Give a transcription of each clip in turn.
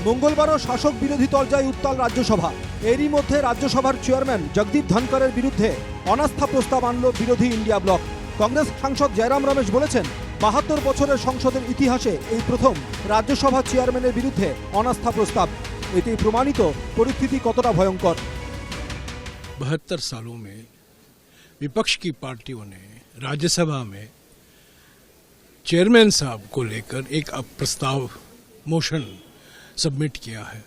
মঙ্গলবারও শাসক বিরোধী তরজায় উত্তাল রাজ্যসভা। এরই মধ্যে রাজ্যসভার চেয়ারম্যান জগদীপ ধনকরের বিরুদ্ধে অনাস্থা প্রস্তাব আনল বিরোধী ইন্ডিয়া ব্লক। কংগ্রেস সাংসদ জয়রাম রমেশ বলেছেন, ৭২ বছরের সংসদের ইতিহাসে এই প্রথম রাজ্যসভা চেয়ারম্যানের বিরুদ্ধে অনাস্থা প্রস্তাব। এতেই প্রমাণিত পরিস্থিতি কতটা ভয়ঙ্কর। 72 सालों में विपक्ष की पार्टियों ने राज्यसभा में चेयरमैन साहब को लेकर एक प्रस्ताव मोशन सबमिट किया है।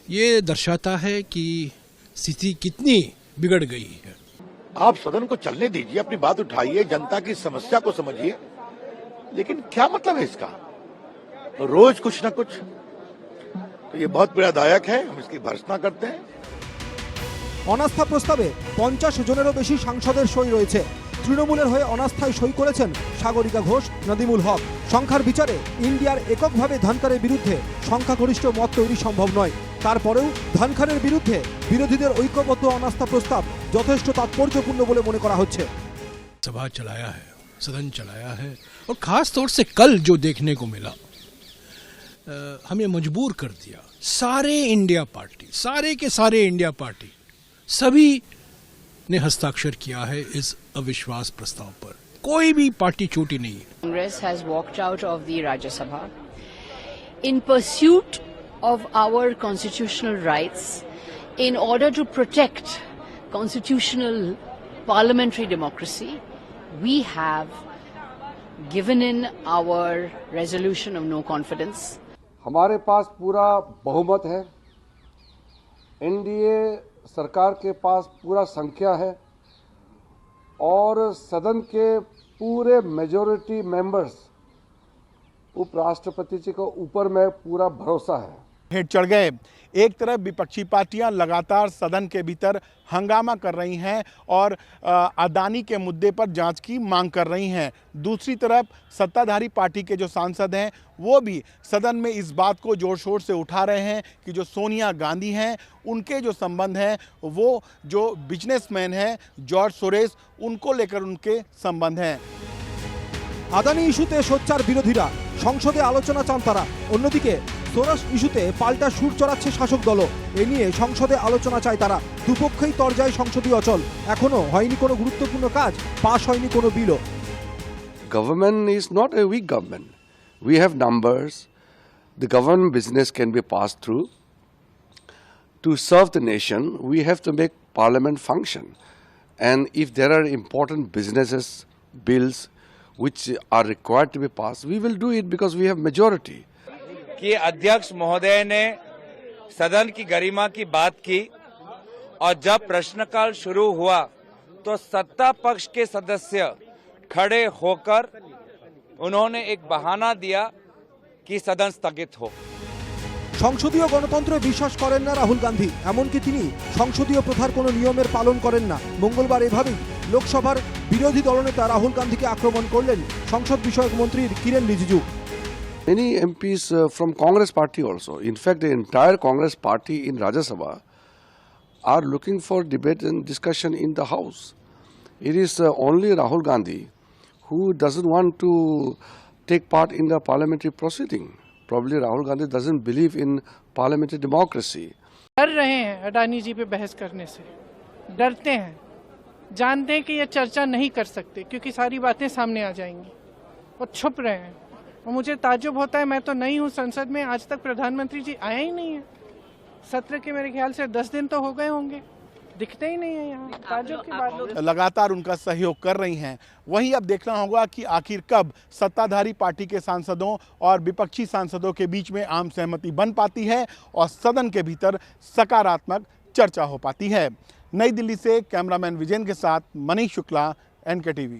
ये दर्शाता है कि स्थिति कितनी बिगड़ गई है। आप सदन को चलने दीजिए, अपनी बात उठाइए, जनता की समस्या को समझिए, लेकिन क्या मतलब है इसका? रोज कुछ न कुछ, तो ये बहुत पीड़ादायक है। हम इसकी भर्त्सना करते हैं। অনাস্থা প্রস্তাবে 50 জনেরও বেশি সাংসদের সই রয়েছে। তৃণমূলের হয়ে অনাস্থায় সই করেছেন সাগরিকা ঘোষ, নাদিমুল হক। সংখ্যার বিচারে ইন্ডিয়ার এককভাবে ধনকরের বিরুদ্ধে সংখ্যাগরিষ্ঠ মত তৈরি সম্ভব নয়। তারপরেও ধনকরের বিরুদ্ধে বিরোধীদের ঐক্যবদ্ধ অনাস্থা প্রস্তাব যথেষ্ট তাৎপর্যপূর্ণ বলে মনে করা হচ্ছে। सभा चलाया है, सदन चलाया है, और खास तौर से कल जो देखने को मिला हमें मजबूर कर दिया। सारे के सारे इंडिया पार्टी सभी ने हस्ताक्षर किया है इस अविश्वास प्रस्ताव पर। कोई भी पार्टी छोटी नहीं है। Congress has walked out of the Rajya Sabha in pursuit of our constitutional rights, in order to protect constitutional parliamentary democracy. We have given in our resolution of no confidence. हमारे पास पूरा बहुमत है, NDA सरकार के पास पूरा संख्या है और सदन के पूरे मेजॉरिटी मेंबर्स उपराष्ट्रपति जी को ऊपर में पूरा भरोसा है। हेट चढ़ गए। एक तरफ विपक्षी पार्टियां लगातार सदन के भीतर हंगामा कर रही हैं और अदानी के मुद्दे पर जांच की मांग कर रही हैं। दूसरी तरफ सत्ताधारी पार्टी के जो सांसद हैं वो भी सदन में इस बात को जोर शोर से उठा रहे हैं कि जो सोनिया गांधी हैं उनके जो संबंध हैं वो जो बिजनेसमैन हैं जॉर्ज सोरेस उनको लेकर उनके संबंध हैं। আদানি ইস্যুতে সোচ্চার বিরোধীরা, সংসদে আলোচনা চান তারা। অন্যদিকে সোরস ইস্যুতে পাল্টা সুর চড়াচ্ছে শাসক দলও। এ নিয়ে সংসদে আলোচনা চায় তারা। দুপক্ষই তরজায় সংসদীয় অচল। এখনো হয়নি কোনো গুরুত্বপূর্ণ কাজ, পাশ হয়নি কোনো বিলও। Government is not a weak government. We have numbers. The government business can be passed through. To serve the nation, we have to make parliament function. And if there are important businesses, bills which are required to be passed, we will do it because we have majority. कि अध्यक्ष महोदय ने सदन की गरिमा की बात की और जब प्रश्नकाल शुरू हुआ तो सत्ता पक्ष के सदस्य खड़े होकर उन्होंने एक बहाना दिया कि सदन स्थगित हो। সংসদীয় গণতন্ত্রে বিশ্বাস করেন না রাহুল গান্ধী। এমনকি তিনি সংসদীয় প্রথার কোনো নিয়মের পালন করেন না। মঙ্গলবার এভাবেই লোকসভার বিরোধী দলনেতা রাহুল গান্ধীকে আক্রমণ করলেন সংসদ বিষয়ক মন্ত্রী Kiren Rijiju. Many MPs from Congress party also, in fact the entire Congress party in Rajya Sabha are looking for debate and discussion in the House. It is only Rahul Gandhi who doesn't want to take part in the parliamentary proceeding. Probably Rahul Gandhi doesn't believe in parliamentary democracy. डर रहे हैं अडानी जी पे बहस करने से, डरते हैं, जानते हैं कि ये चर्चा नहीं कर सकते क्योंकि सारी बातें सामने आ जाएंगी और छुप रहे हैं। और मुझे ताज्जुब होता है, मैं तो नई हूँ संसद में, आज तक प्रधानमंत्री जी आया ही नहीं है। सत्र के मेरे ख्याल से 10 दिन तो हो गए होंगे, दिखते ही नहीं है यहाँ। ताज्जुब की बात। लगातार उनका सहयोग कर रही हैं। वहीं अब देखना होगा कि आखिर कब सत्ताधारी पार्टी के सांसदों और विपक्षी सांसदों के बीच में आम सहमति बन पाती है और सदन के भीतर सकारात्मक चर्चा हो पाती है। नई दिल्ली से कैमरामैन विजयन के साथ मनीष शुक्ला, NK TV।